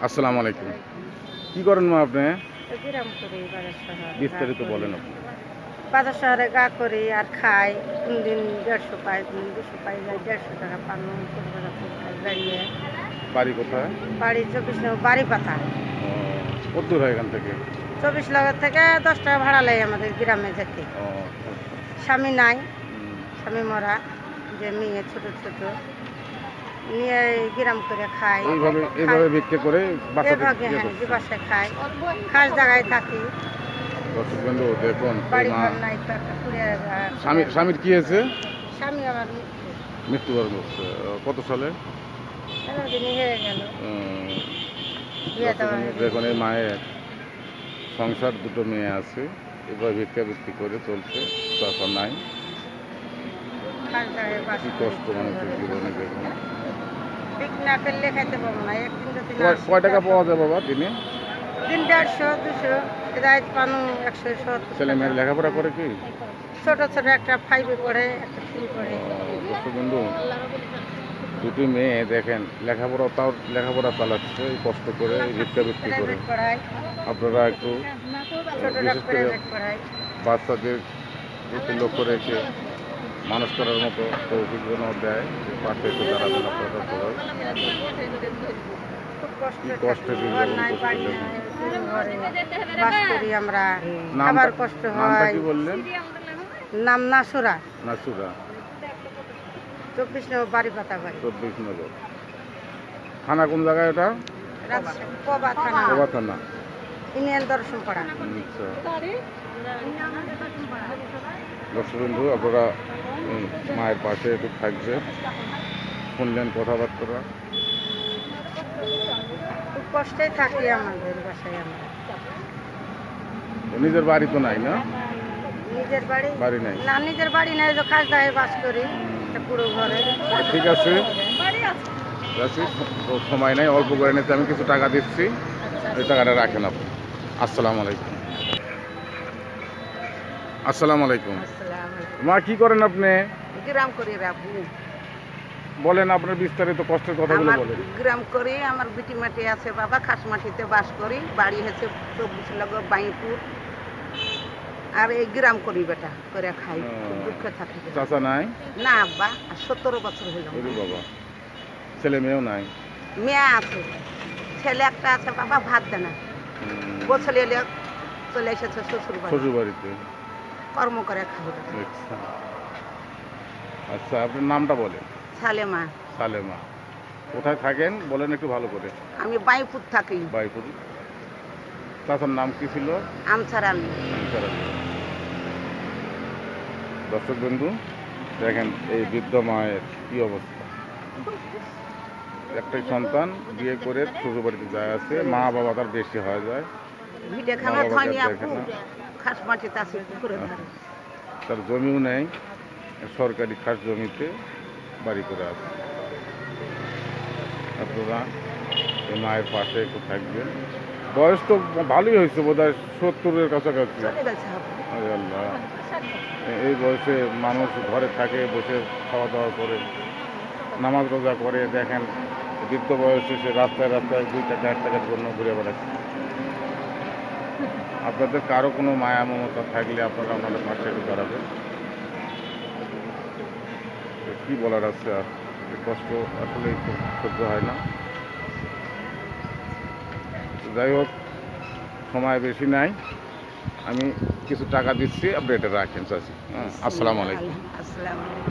আসসালামু আলাইকুম। কি করেন মা আপনি? গ্রাম করি বাজার শহর বিস্তারিত বলেন আপনি। বাজার শহরে গা করি আর খাই। কোনদিন 150 পাই, কোনদিন 200 পাই, যায় 150 টাকা পানো দাঁড়িয়ে। বাড়ি কোথায়? বাড়ি 24 নম্বর বাড়ি পাতা। ও, কত দূর হয় এখান থেকে? 24 লগর থেকে 10 টাকা ভাড়া লাগে আমাদের গ্রামে যেতে। ও, আচ্ছা, আচ্ছা। স্বামী নাই, হুম, স্বামী মরা, যে মেয়ে ছোট ছোট নিয়ে গ্রাম করে খাই। এইভাবে বিক্রি করে এভাবে হ্যাঁ বাসায় খাই, খাস জায়গায় থাকি। দর্শক বন্ধু দেখুন এই বাড়ি মা ঘর নাই, একটা কুড়ে স্বামীর কি হয়েছে? স্বামী আমার মৃত্যুবরণ করছে। কত সালে? দিনই হয়ে গেল। বিয়ে দর্শক দেওয়া বন্ধু হয়ে দেখুন গেল। এই মায়ের সংসার, দুটো মেয়ে আছে, এবার ভিক্ষাবৃত্তি করে চলছে, টাকা নাই। খাস জায়গায় বাস কি করি, কষ্ট কুড়ে মানুষের ঘরে। জীবনে দেখুন। ঠিক না করলে খাইতে পাবো না, একদিন যদি না আসি, কয় টাকা পাওয়া যায় বাবা দিনে? দিন 150 200 রাত পানো 170 ছেলে মেয়ের টাকা। লেখাপড়া করে কি? ছোট ছোট একটা 5-এ পড়ে, একটা 3 পড়ে। দর্শক বন্ধু দুটি মেয়ে দেখেন লেখাপড়া চালাচ্ছে এই কষ্ট করে, এই ভিক্ষাবৃত্তি করে। প্রাইভেট পড়াই, আপনারা একটু ছোটরা বিশেষ করে প্রাইভেট পড়াই। বাচ্চাদের একটু লক্ষ্য রেখে মানুষ করার মতো তৌফিক যেন দেয়, পাশে একটু দাঁড়াবেন আপনারা সবাই। খুব কষ্ট, কি কষ্টে দিন ঘর যাপন নাই, করছে বাড়ি দেখুন। নাই, কুড়ে ঘরে বাস করি আমরা। নামটা খাবার কষ্ট নামটা হয়। কি বললেন? নাম নাসুরা, নাসুরা, 24 নম্বর বাড়ি পাতা বাড়ি, 24 নগর। থানা কোন জায়গায় এটা? রাজশাহী পবা থানা, কোবা থানা। ইউনিয়ন দর্শন পাড়া। আচ্ছা। দর্শক বন্ধু আপনারা এই মায়ের পাশে একটু থাকবেন, শুনলেন কথাবার্তা। খুব কষ্টে থাকি আমাদের বাসায় আমরা। নিজের বাড়ি তো নাই না? নিজের বাড়ি নাই। না, নিজের বাড়ি নাই, যে খাস দায়ে বাস করি একটা পুরো ঘরে। ঠিক আছে, রাখছি। তো সময় নাই, অল্প করে নিতে আমি কিছু টাকা দিচ্ছি, এই টাকাটা রাখেন আপনি। আসসালামু আলাইকুম। আসসালামু আলাইকুম। মা কি করেন আপনি? গ্রাম করি রাখবো, বলেন আপনার বিস্তারিত কষ্টের কথাগুলো আমার বলেন। গ্রাম করি, আমার বিটি মাটি আছে বাবা, খাস মাটিতে বাস করি। বাড়ি হচ্ছে 24 লগর বাইপুর। আর এই গ্রাম করি বেটা করে খাই, খুব দুঃখে থাকি। চাচা নাই? না আব্বা, 17 বছর হইল। ওরে বাবা, ছেলে মেয়েও নাই? মেয়ে আছে, ছেলে একটা আছে বাবা, ভাত দেয় না। বছর এলে চলে এসেছে শ্বশুর বাড়ি, শ্বশুর বাড়িতে কর্ম করে খাই। আচ্ছা। আচ্ছা, আপনার নামটা বলেন। সালেমা, সালেমা। কোথায় থাকেন বলেন একটু ভালো করে। আমি বাইপুর থাকি। বাইপুর। চাচার নাম কি ছিল? আমসার আলী। আনসার আলী। দর্শক বন্ধু দেখেন এই বৃদ্ধ মায়ের কি অবস্থা। একটাই সন্তান, বিয়ে করে শ্বশুর বাড়িতে যায় আছে, মা বাবা তার বেশি হয়ে যায়, ভিটেখানা বাবাকে ধনি আর আপু, দেখে না। খাস মাটিতে আছে পুকুরের ধারে। তার জমিও নেই, সরকারি খাস জমিতে বাড়ি করে আছে। আপনারা এই মায়ের পাশে একটু থাকবেন। বয়স তো ভালোই হয়েছে, বোধ হয় 70-এর কাছাকাছি। চলে গেছে আপু। আরে আল্লাহ, এই বয়সে মানুষ ঘরে থাকে, বসে খাওয়া দাওয়া করে, নামাজ রোজা করে, দেখেন বৃদ্ধ বয়সে সে রাস্তায় রাস্তায় 2 টাকা 1 টাকার জন্য ঘুরে বেড়াচ্ছে। আপনাদের কারো কোনো মায়া মমতা থাকলে আপনারা আমাদের পাশে একটু দাঁড়াবেন। কি বলার আছে আর, এই কষ্ট আসলে খুব সহ্য হয় না। যাই হোক, সময় বেশি নাই, আমি কিছু টাকা দিচ্ছি, আপনি এটা রাখেন চাচি। হ্যাঁ, আসসালামু আলাইকুম। আসসালামু আলাইকুম।